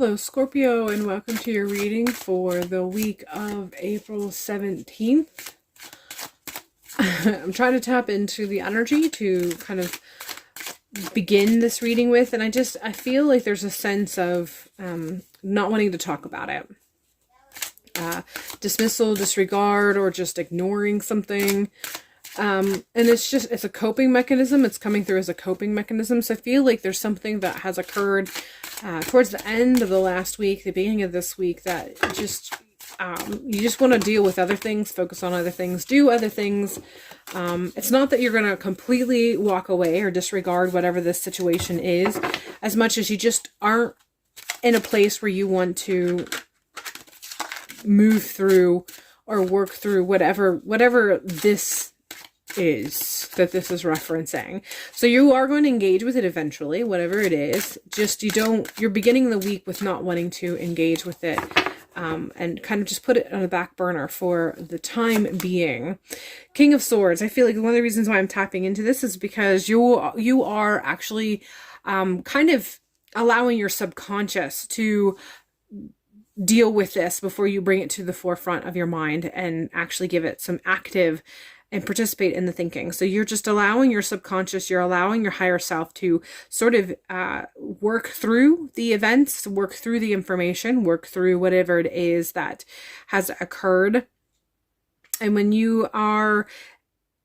Hello, Scorpio, and welcome to your reading for the week of April 17th. I'm trying to tap into the energy to kind of begin this reading with, and I feel like there's a sense of not wanting to talk about it. Dismissal, disregard, or just ignoring something. And it's a coping mechanism. It's coming through as a coping mechanism. So I feel like there's something that has occurred towards the end of the last week, the beginning of this week, that you just want to deal with other things, focus on other things, do other things. It's not that you're going to completely walk away or disregard whatever this situation is, as much as you just aren't in a place where you want to move through or work through whatever this is that this is referencing. So you are going to engage with it eventually, whatever it is. Just you're beginning the week with not wanting to engage with it, and kind of just put it on the back burner for the time being. King of Swords. I feel like one of the reasons why I'm tapping into this is because you are actually kind of allowing your subconscious to deal with this before you bring it to the forefront of your mind and actually give it some active and participate in the thinking. So you're just allowing your subconscious, you're allowing your higher self to sort of work through the events, work through the information, work through whatever it is that has occurred. And when you are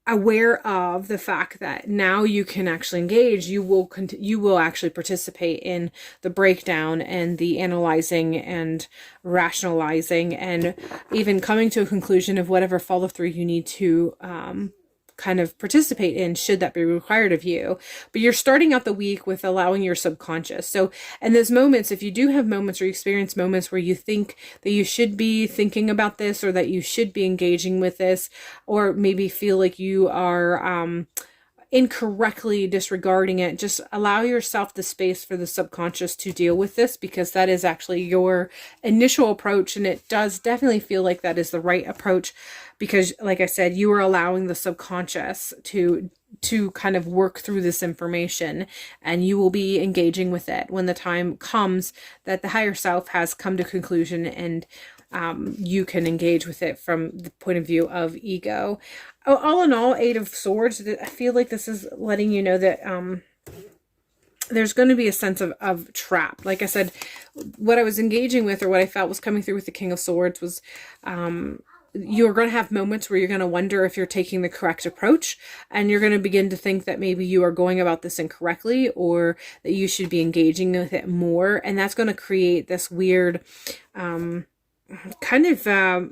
aware of the fact that now you can actually engage, you will actually participate in the breakdown and the analyzing and rationalizing and even coming to a conclusion of whatever follow through you need to kind of participate in, should that be required of you. But you're starting out the week with allowing your subconscious. So in those moments, if you do have moments or you experience moments where you think that you should be thinking about this, or that you should be engaging with this, or maybe feel like you are incorrectly disregarding it, just allow yourself the space for the subconscious to deal with this, because that is actually your initial approach, and it does definitely feel like that is the right approach, because like I said, you are allowing the subconscious to kind of work through this information, and you will be engaging with it when the time comes that the higher self has come to conclusion, and you can engage with it from the point of view of ego. All in all, Eight of Swords, I feel like this is letting you know that there's going to be a sense of trap. Like I said, what I was engaging with, or what I felt was coming through with the King of Swords, was you're going to have moments where you're going to wonder if you're taking the correct approach, and you're going to begin to think that maybe you are going about this incorrectly, or that you should be engaging with it more. And that's going to create this weird kind of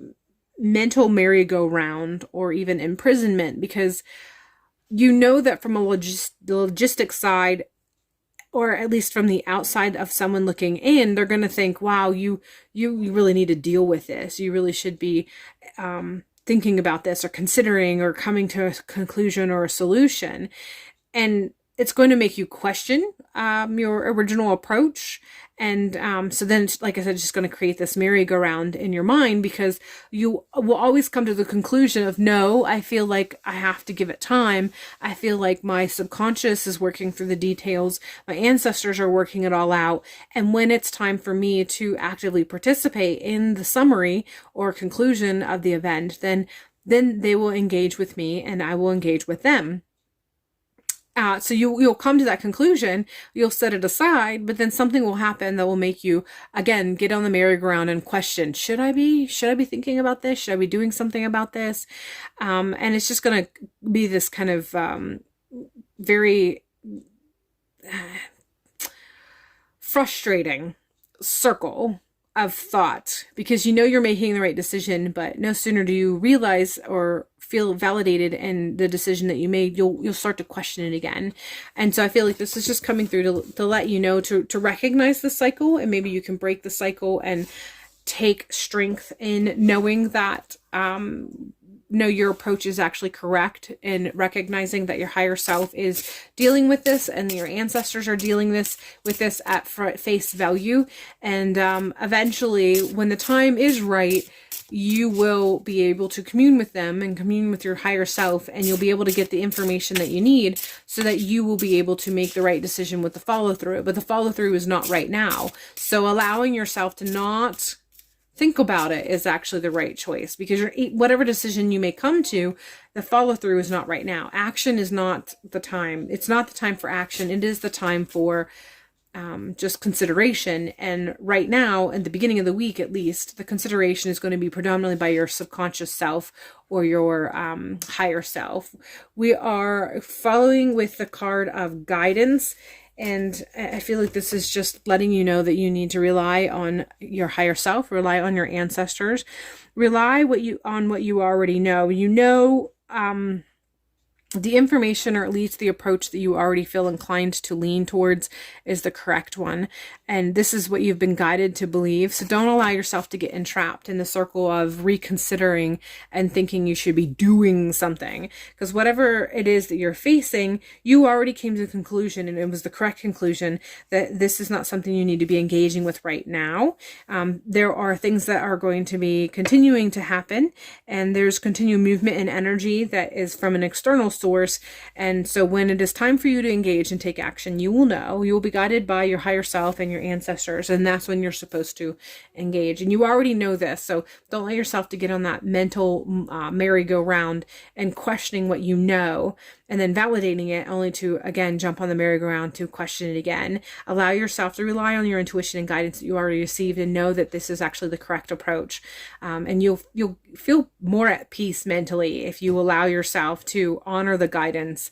mental merry-go-round, or even imprisonment, because you know that from a logistic side, or at least from the outside of someone looking in, they're going to think, wow, you really need to deal with this. You really should be thinking about this, or considering, or coming to a conclusion or a solution. And it's going to make you question your original approach. And so then, like I said, it's just going to create this merry-go-round in your mind, because you will always come to the conclusion of, no, I feel like I have to give it time. I feel like my subconscious is working through the details. My ancestors are working it all out. And when it's time for me to actively participate in the summary or conclusion of the event, then they will engage with me, and I will engage with them. So you'll come to that conclusion, you'll set it aside, but then something will happen that will make you, again, get on the merry-go-round and question, should I be thinking about this? Should I be doing something about this? And it's just going to be this kind of very frustrating circle of thought, because you know you're making the right decision, but no sooner do you realize or feel validated in the decision that you made, you'll start to question it again. And so I feel like this is just coming through to let you know to recognize the cycle, and maybe you can break the cycle and take strength in knowing that your approach is actually correct, and recognizing that your higher self is dealing with this, and your ancestors are dealing with this at face value. And eventually, when the time is right, you will be able to commune with them and commune with your higher self, and you'll be able to get the information that you need so that you will be able to make the right decision with the follow through. But the follow through is not right now. So allowing yourself to not think about it is actually the right choice, because whatever decision you may come to, the follow through is not right now. Action is not the time. It's not the time for action. It is the time for just consideration. And right now, at the beginning of the week at least, the consideration is going to be predominantly by your subconscious self or your higher self. We are following with the card of guidance. And I feel like this is just letting you know that you need to rely on your higher self, rely on your ancestors, rely on what you already know. You know, the information, or at least the approach that you already feel inclined to lean towards, is the correct one. And this is what you've been guided to believe. So don't allow yourself to get entrapped in the circle of reconsidering and thinking you should be doing something. Because whatever it is that you're facing, you already came to the conclusion, and it was the correct conclusion, that this is not something you need to be engaging with right now. There are things that are going to be continuing to happen, and there's continued movement and energy that is from an external source. And so when it is time for you to engage and take action, you will know, you will be guided by your higher self and your ancestors, and that's when you're supposed to engage. And you already know this, so don't let yourself to get on that mental merry-go-round and questioning what you know and then validating it, only to again jump on the merry-go-round to question it again. Allow yourself to rely on your intuition and guidance that you already received, and know that this is actually the correct approach. And you'll feel more at peace mentally if you allow yourself to honor the guidance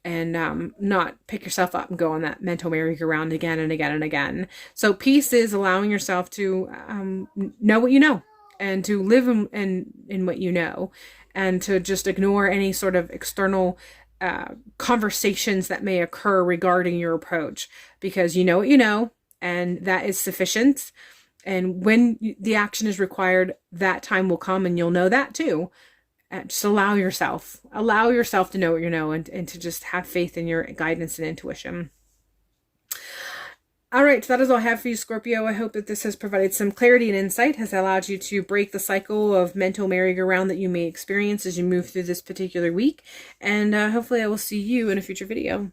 and not pick yourself up and go on that mental merry-go-round again and again and again. So peace is allowing yourself to know what you know, and to live in what you know, and to just ignore any sort of external conversations that may occur regarding your approach, because you know what you know, and that is sufficient. And when the action is required, that time will come, and you'll know that too. Just allow yourself to know what you know, and to just have faith in your guidance and intuition. All right, so that is all I have for you, Scorpio. I hope that this has provided some clarity and insight, has allowed you to break the cycle of mental merry-go-round that you may experience as you move through this particular week. And hopefully I will see you in a future video.